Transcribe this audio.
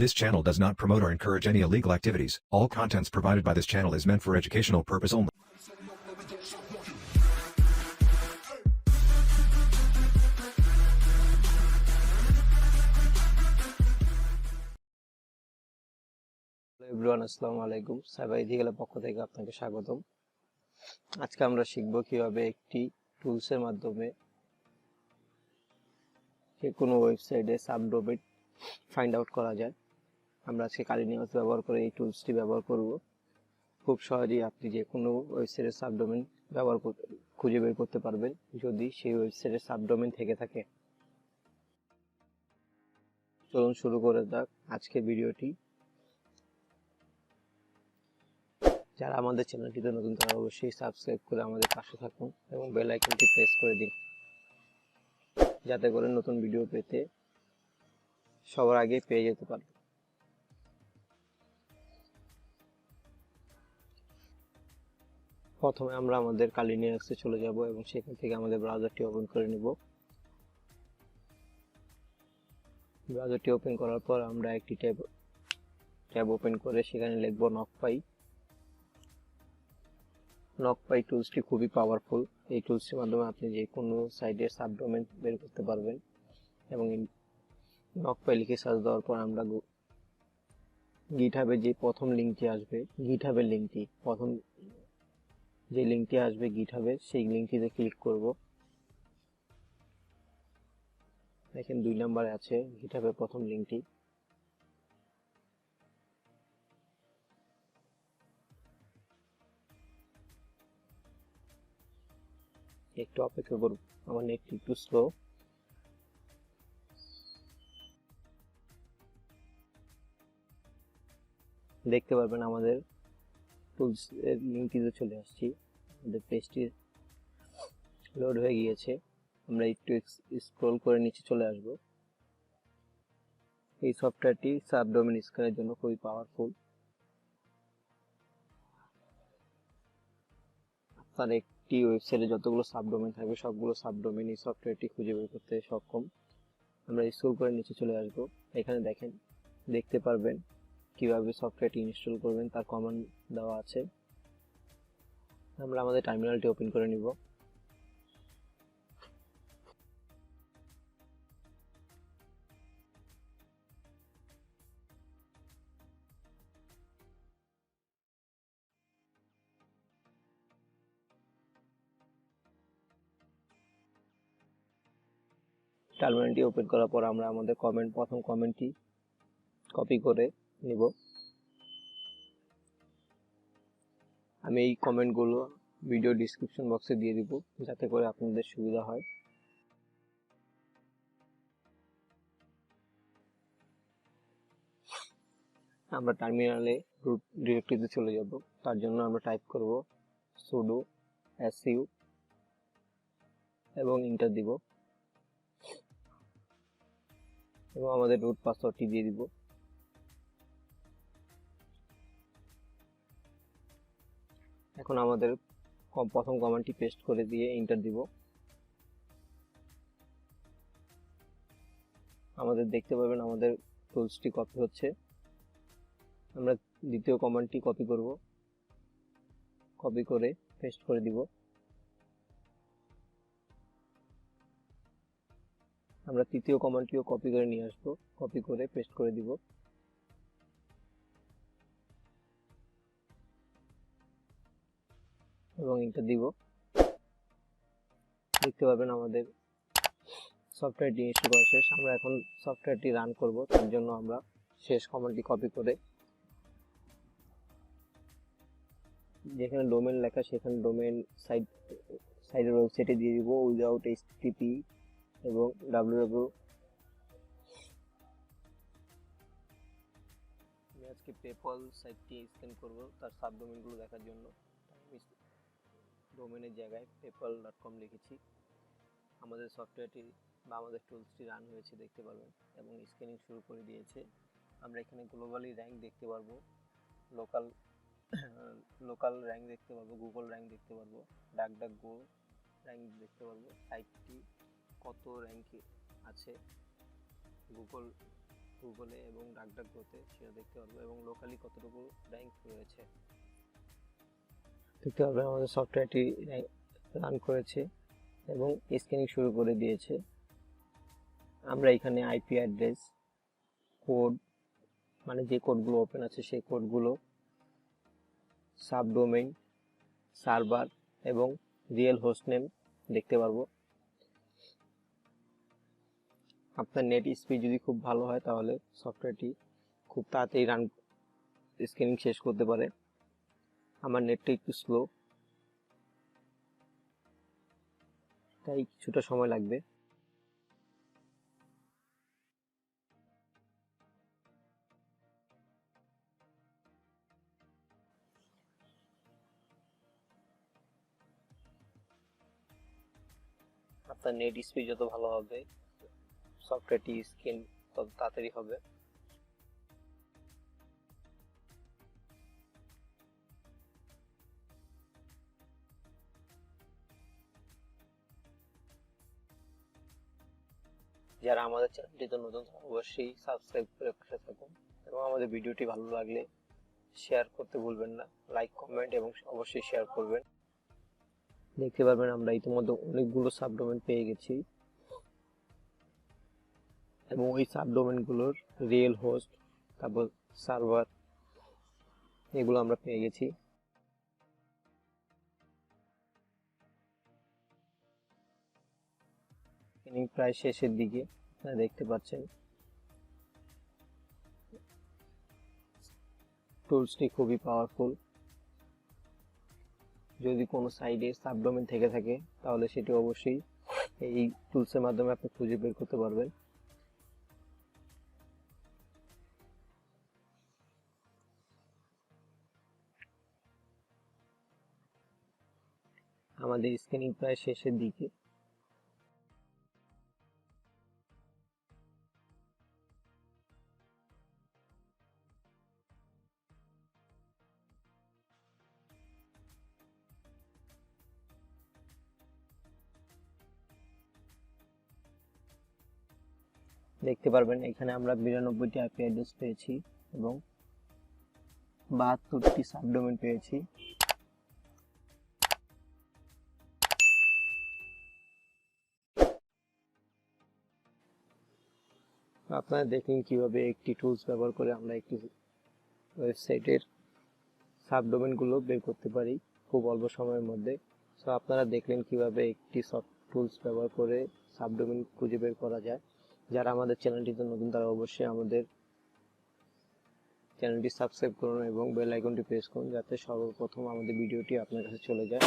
This channel does not promote or encourage any illegal activities. All contents provided by this channel is meant for educational purpose only. Hello everyone, আসসালামু আলাইকুম। সাইবারইথিক্যালের পক্ষ থেকে আপনাকে স্বাগতম। আজকে আমরা শিখব কিভাবে একটি টুলসের মাধ্যমে যে কোনো ওয়েবসাইটে সাবডোমেইন ফাইন্ড আউট করা যায়। আমরা আজকে কালিনিয়াস ব্যবহার করে এই টুলসটি ব্যবহার করব। খুব সহজেই আপনি যে কোনো ওয়েবসাইটের সাবডোমেইন খুঁজে বের করতে পারবেন যদি সেই ওয়েবসাইটের সাবডোমেইন থেকে থাকে। চলুন শুরু করে যাক আজকের ভিডিওটি। যারা আমাদের চ্যানেলটিতে নতুন তারা অবশ্যই সাবস্ক্রাইব করে আমাদের পাশে থাকুন এবং বেল আইকনটি প্রেস করে দিন, যাতে করে নতুন ভিডিও পেতে সবার আগে পেয়ে যেতে পারেন। প্রথমে আমরা আমাদের কালিনিয়াসে চলে যাব এবং সেখান থেকে আমাদের ব্রাউজারটি ওপেন করে নিব। ব্রাউজারটি ওপেন করার পর আমরা একটি ট্যাব ওপেন করে সেখানে লিখব নকপাই। নকপাই টুলসটি খুবই পাওয়ারফুল। এই টুলসটির মাধ্যমে আপনি যে কোনো সাইটের সাবডোমেইন বের করতে পারবেন। এবং নকপাই লিখে সার্চ দেওয়ার পর আমরা গিটহাবে যে প্রথম লিঙ্কটি আসবে, গিটহাবের লিঙ্কটি প্রথম যে লিঙ্কটি আসবে গিটহাবের, সেই লিঙ্কটিতে ক্লিক করব। দেখেন 2 নম্বরে আছে গিটহাবের প্রথম লিঙ্কটি। একটু অপেক্ষা করব, আমার নেটটি একটু স্লো। দেখতে পারবেন আমাদের টুলস এর লিঙ্কটিতে চলে আসছি। আমাদের পেজটি লোড হয়ে গিয়েছে। আমরা একটু স্ক্রল করে নিচে চলে আসব। এই সফটওয়্যারটি সাবডোমেইন স্ক্যানের জন্য খুবই পাওয়ারফুল। আপনার একটি ওয়েবসাইটে যতগুলো সাবডোমেইন থাকবে সবগুলো সাবডোমেইন এই সফটওয়্যারটি খুঁজে বের করতে সক্ষম। আমরা স্ক্রল করে নিচে চলে আসব। এখানে দেখতে পারবেন কিভাবে সফটওয়্যারটি ইনস্টল করবেন তার কমান্ড দেওয়া আছে। আমরা আমাদের টার্মিনালটি ওপেন করে নিব। টার্মিনালটি ওপেন করার পর আমরা আমাদের প্রথম কমেন্টটি কপি করে নিব। আমি এই কমেন্টগুলো ভিডিও ডেসক্রিপশন বক্সে দিয়ে দিব, যাতে করে আপনাদের সুবিধা হয়। আমরা টার্মিনালে রুট ডিরেক্টরিতে চলে যাব। তার জন্য আমরা টাইপ করব sudo su এবং এন্টার দিব এবং আমাদের রুট পাসওয়ার্ডটি দিয়ে দিব। এখন আমাদের প্রথম কমান্ডটি পেস্ট করে দিয়ে এন্টার দিব। আমাদের দেখতে পাবেন আমাদের টুলসটি কপি হচ্ছে। আমরা দ্বিতীয় কমান্ডটি কপি করব, কপি করে পেস্ট করে দিব। আমরা তৃতীয় কমান্ডটিও কপি করে নিয়ে আসব, কপি করে পেস্ট করে দিব। এবং এন্টার দিব। দেখতে পাবেন আমাদের সফটওয়্যারটি ইনস্টল করা শেষ। আমরা এখন সফটওয়্যারটি রান করব। তার জন্য আমরা শেষ কমান্ডটি কপি করে যেখানে ডোমেইন লেখা সেখানে ডোমেইন সাইটের ওয়েবসাইটে দিয়ে দিব উইদাউট এইচটিটিপি এবং www। আমি আজকে পেপল সাইটটি স্ক্যান করব তার সাবডোমেইনগুলো দেখার জন্য। ডোমেইনের জায়গায় paypal.com লিখেছি। আমাদের সফটওয়্যারটি বা আমাদের টুলসটি রান হয়েছে দেখতে পারবেন এবং স্ক্যানিং শুরু করে দিয়েছে। আমরা এখানে গ্লোবালি র্যাঙ্ক দেখতে পারবো, লোকাল র্যাঙ্ক দেখতে পারবো, গুগল র্যাঙ্ক দেখতে পারবো, duckduckgo র্যাঙ্ক দেখতে পারবো, সাইটটি কত র্যাঙ্কে আছে, গুগল গুগলে এবং ডাকডাকগোতে সেটা দেখতে পারবো, এবং লোকালি কতটুকু র্যাঙ্ক রয়েছে দেখতে পারবেন। আমাদের সফটওয়্যারটি রান করেছে এবং স্ক্যানিং শুরু করে দিয়েছে। আমরা এখানে আইপি অ্যাড্রেস, কোড, মানে যে কোডগুলো ওপেন আছে সেই কোডগুলো, সাবডোমেইন, সার্ভার এবং রিয়েল হোস্ট নেম দেখতে পারবো। আপনার নেট স্পিড যদি খুব ভালো হয় তাহলে সফটওয়্যারটি খুব তাড়াতাড়ি রান স্ক্যানিং শেষ করতে পারে। আমার নেটটা একটু স্লো, তাই কিছুটা সময় লাগবে। আপনার নেট স্পিড যত ভালো হবে সফটওয়্যারটি স্ক্যান তত তাড়াতাড়ি হবে। যারা আমাদের চ্যানেলটিতে নতুন অবশ্যই সাবস্ক্রাইব করে পাশে থাকুন, এবং আমাদের ভিডিওটি ভালো লাগলে শেয়ার করতে ভুলবেন না। লাইক, কমেন্ট এবং অবশ্যই শেয়ার করবেন। দেখতে পারবেন আমরা ইতিমধ্যে অনেকগুলো সাবডোমেন পেয়ে গেছি, এবং ওই সাবডোমেনগুলোর রিয়েল হোস্ট, তারপর সার্ভার, এগুলো আমরা পেয়ে গেছি। প্রায় শেষের দিকে আপনারা দেখতে পাচ্ছেন। টুলসটি খুবই পাওয়ারফুল। যদি কোনো সাইডে সাবডোমেন থেকে থাকে তাহলে সেটি অবশ্যই এই টুলসের মাধ্যমে আপনি খুঁজে বের করতে পারবেন। আমাদের স্ক্যানিং প্রায় শেষের দিকে। দেখতে পারবেন এখানে আমরা 92টি আইপি অ্যাড্রেস পেয়েছি এবং 72টি সাবডোমেন পেয়েছি। আপনারা দেখেন কিভাবে একটি টুলস ব্যবহার করে আমরা একটি ওয়েবসাইটের সাবডোমেনগুলো বের করতে পারি খুব অল্প সময়ের মধ্যে। সো আপনারা দেখলেন কিভাবে একটি টুলস ব্যবহার করে সাবডোমেন খুঁজে বের করা যায়। যারা আমাদের চ্যানেলটিতে নতুন তারা অবশ্যই আমাদের চ্যানেলটি সাবস্ক্রাইব করুন এবং বেল আইকনটি প্রেস করুন, যাতে সর্বপ্রথম আমাদের ভিডিওটি আপনার কাছে চলে যায়।